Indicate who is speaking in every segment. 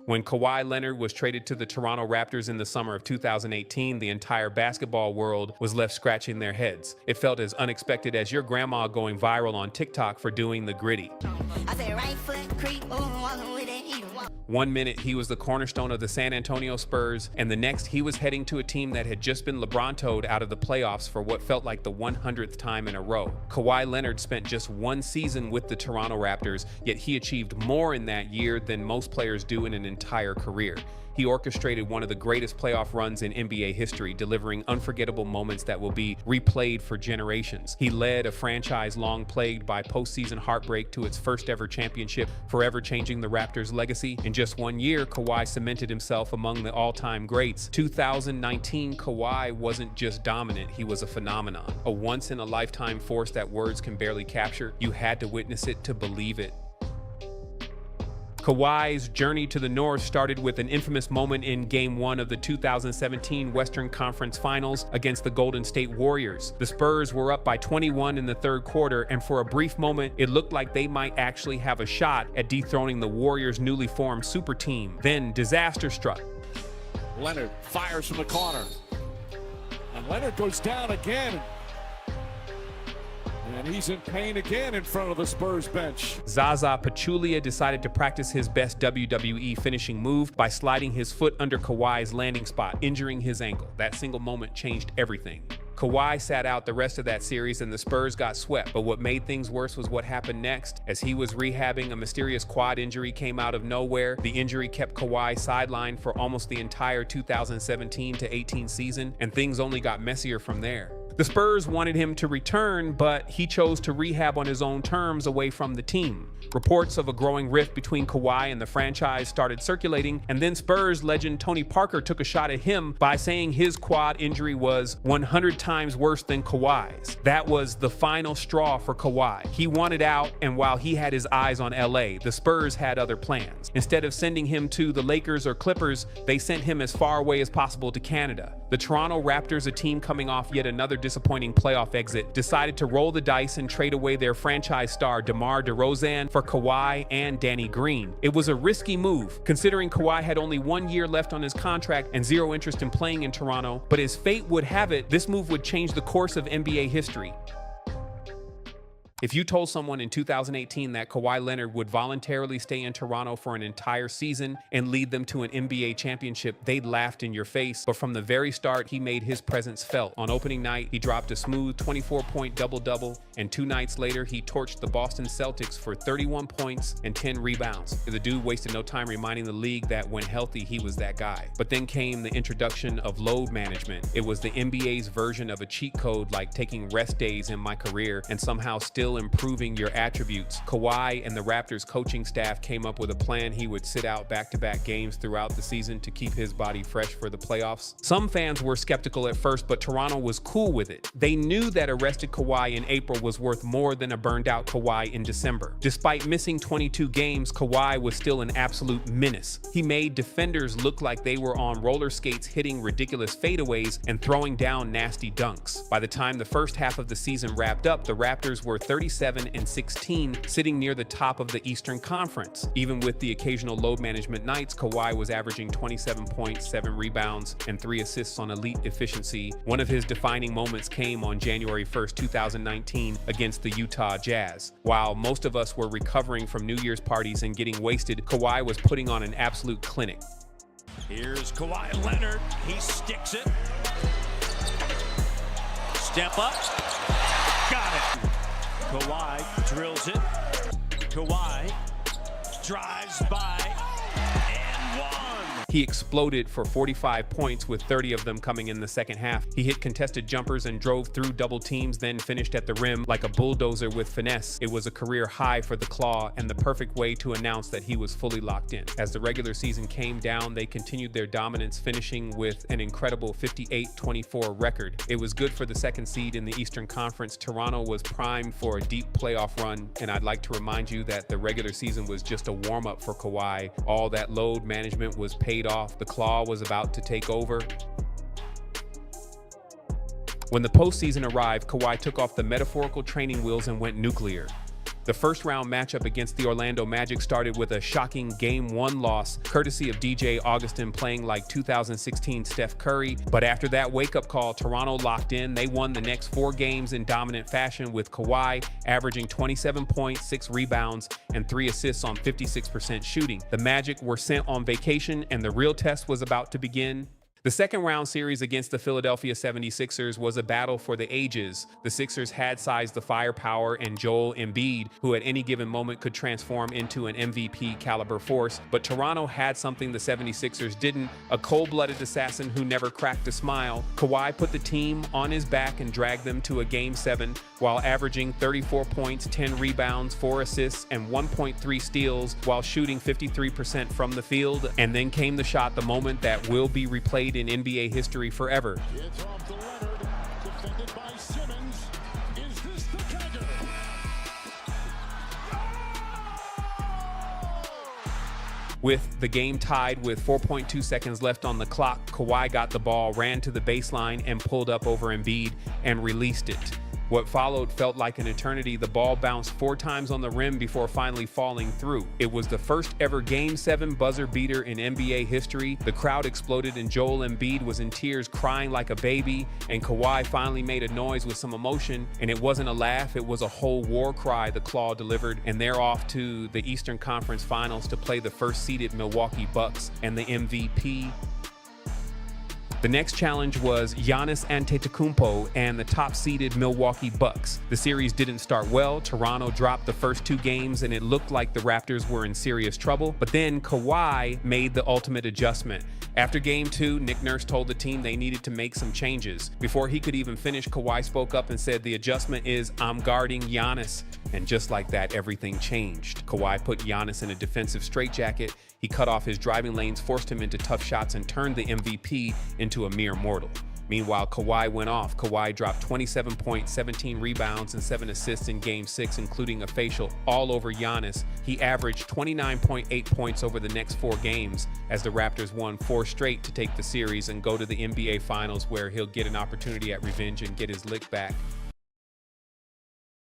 Speaker 1: When Kawhi Leonard was traded to the Toronto Raptors in the summer of 2018, the entire basketball world was left scratching their heads. It felt as unexpected as your grandma going viral on TikTok for doing the gritty. One minute he was the cornerstone of the San Antonio Spurs, and the next he was heading to a team that had just been LeBron-toed out of the playoffs for what felt like the 100th time in a row. Kawhi Leonard spent just one season with the Toronto Raptors, yet he achieved more in that year than most players do in an entire career. He orchestrated one of the greatest playoff runs in NBA history, delivering unforgettable moments that will be replayed for generations. He led a franchise long plagued by postseason heartbreak to its first ever championship, forever changing the Raptors' legacy. In just 1 year, Kawhi cemented himself among the all-time greats. 2019, Kawhi wasn't just dominant, he was a phenomenon. A once-in-a-lifetime force that words can barely capture. You had to witness it to believe it. Kawhi's journey to the North started with an infamous moment in Game 1 of the 2017 Western Conference Finals against the Golden State Warriors. The Spurs were up by 21 in the third quarter, and for a brief moment, it looked like they might actually have a shot at dethroning the Warriors' newly formed super team. Then disaster struck.
Speaker 2: Leonard fires from the corner, and Leonard goes down again. And he's in pain again in front of the Spurs bench.
Speaker 1: Zaza Pachulia decided to practice his best WWE finishing move by sliding his foot under Kawhi's landing spot, injuring his ankle. That single moment changed everything. Kawhi sat out the rest of that series and the Spurs got swept, but what made things worse was what happened next. As he was rehabbing, a mysterious quad injury came out of nowhere. The injury kept Kawhi sidelined for almost the entire 2017 to 18 season, and things only got messier from there. The Spurs wanted him to return, but he chose to rehab on his own terms away from the team. Reports of a growing rift between Kawhi and the franchise started circulating, and then Spurs legend Tony Parker took a shot at him by saying his quad injury was 100 times worse than Kawhi's. That was the final straw for Kawhi. He wanted out, and while he had his eyes on LA, the Spurs had other plans. Instead of sending him to the Lakers or Clippers, they sent him as far away as possible to Canada. The Toronto Raptors, a team coming off yet another disappointing playoff exit, decided to roll the dice and trade away their franchise star DeMar DeRozan for Kawhi and Danny Green. It was a risky move, considering Kawhi had only 1 year left on his contract and zero interest in playing in Toronto, but as fate would have it, this move would change the course of NBA history. If you told someone in 2018 that Kawhi Leonard would voluntarily stay in Toronto for an entire season and lead them to an NBA championship, they'd laughed in your face. But from the very start, he made his presence felt. On opening night, he dropped a smooth 24-point double-double, and 2 nights later, he torched the Boston Celtics for 31 points and 10 rebounds. The dude wasted no time reminding the league that when healthy, he was that guy. But then came the introduction of load management. It was the NBA's version of a cheat code, like taking rest days in my career and somehow still improving your attributes. Kawhi and the Raptors coaching staff came up with a plan. He would sit out back-to-back games throughout the season to keep his body fresh for the playoffs. Some fans were skeptical at first, but Toronto was cool with it. They knew that a rested Kawhi in April was worth more than a burned-out Kawhi in December. Despite missing 22 games, Kawhi was still an absolute menace. He made defenders look like they were on roller skates, hitting ridiculous fadeaways and throwing down nasty dunks. By the time the first half of the season wrapped up, the Raptors were 37-16, sitting near the top of the Eastern Conference. Even with the occasional load management nights, Kawhi was averaging 27 points, 7 rebounds, and 3 assists on elite efficiency. One of his defining moments came on January 1st, 2019 against the Utah Jazz. While most of us were recovering from New Year's parties and getting wasted, Kawhi was putting on an absolute clinic.
Speaker 3: Here's Kawhi Leonard. He sticks it. Step up. Got it. Kawhi drills it. Kawhi drives by and one.
Speaker 1: He exploded for 45 points, with 30 of them coming in the second half. He hit contested jumpers and drove through double teams, then finished at the rim like a bulldozer with finesse. It was a career high for the Claw and the perfect way to announce that he was fully locked in. As the regular season came down, they continued their dominance, finishing with an incredible 58-24 record. It was good for the second seed in the Eastern Conference. Toronto was primed for a deep playoff run, and I'd like to remind you that the regular season was just a warm-up for Kawhi. All that load management was paid off. The Claw was about to take over. When the postseason arrived, Kawhi took off the metaphorical training wheels and went nuclear. The first round matchup against the Orlando Magic started with a shocking Game 1 loss, courtesy of DJ Augustin playing like 2016 Steph Curry. But after that wake-up call, Toronto locked in. They won the next 4 games in dominant fashion, with Kawhi averaging 27 points, 6 rebounds, and 3 assists on 56% shooting. The Magic were sent on vacation, and the real test was about to begin. The second round series against the Philadelphia 76ers was a battle for the ages. The Sixers had sized the firepower and Joel Embiid, who at any given moment could transform into an MVP caliber force, but Toronto had something the 76ers didn't, a cold-blooded assassin who never cracked a smile. Kawhi put the team on his back and dragged them to a Game 7 while averaging 34 points, 10 rebounds, 4 assists, and 1.3 steals while shooting 53% from the field. And then came the shot, the moment that will be replayed in NBA history forever.
Speaker 2: It's off to Leonard, defended by Simmons. Is this the dagger?
Speaker 1: With the game tied with 4.2 seconds left on the clock, Kawhi got the ball, ran to the baseline, and pulled up over Embiid and released it. What followed felt like an eternity. The ball bounced 4 times on the rim before finally falling through. It was the first ever Game 7 buzzer beater in NBA history. The crowd exploded and Joel Embiid was in tears, crying like a baby, and Kawhi finally made a noise with some emotion, and it wasn't a laugh, it was a whole war cry the Claw delivered, and they're off to the Eastern Conference Finals to play the first-seeded Milwaukee Bucks and the MVP. The next challenge was Giannis Antetokounmpo and the top-seeded Milwaukee Bucks. The series didn't start well. Toronto dropped the first 2 games, and it looked like the Raptors were in serious trouble. But then Kawhi made the ultimate adjustment. After Game 2, Nick Nurse told the team they needed to make some changes. Before he could even finish, Kawhi spoke up and said, "The adjustment is I'm guarding Giannis." And just like that, everything changed. Kawhi put Giannis in a defensive straitjacket. He cut off his driving lanes, forced him into tough shots, and turned the MVP into a mere mortal. Meanwhile, Kawhi went off. Kawhi dropped 27 points, 17 rebounds, and 7 assists in Game 6, including a facial all over Giannis. He averaged 29.8 points over the next 4 games as the Raptors won 4 straight to take the series and go to the NBA Finals, where he'll get an opportunity at revenge and get his lick back.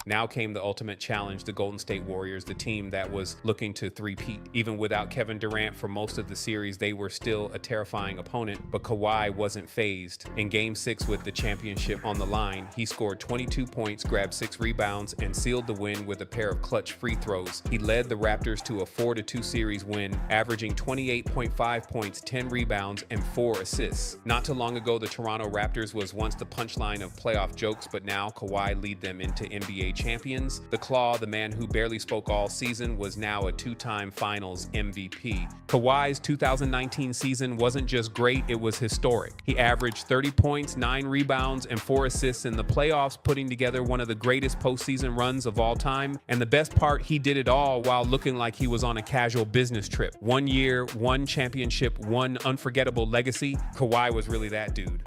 Speaker 1: Now came the ultimate challenge, the Golden State Warriors, the team that was looking to three-peat. Even without Kevin Durant for most of the series, they were still a terrifying opponent, but Kawhi wasn't fazed. In Game 6 with the championship on the line, he scored 22 points, grabbed 6 rebounds, and sealed the win with a pair of clutch free throws. He led the Raptors to a 4-2 series win, averaging 28.5 points, 10 rebounds, and 4 assists. Not too long ago, the Toronto Raptors was once the punchline of playoff jokes, but now Kawhi lead them into NBA champions. The Claw, the man who barely spoke all season, was now a 2-time Finals MVP. Kawhi's 2019 season wasn't just great, it was historic. He averaged 30 points, 9 rebounds, and 4 assists in the playoffs, putting together one of the greatest postseason runs of all time. And the best part, he did it all while looking like he was on a casual business trip. 1 year, 1 championship, 1 unforgettable legacy. Kawhi was really that dude.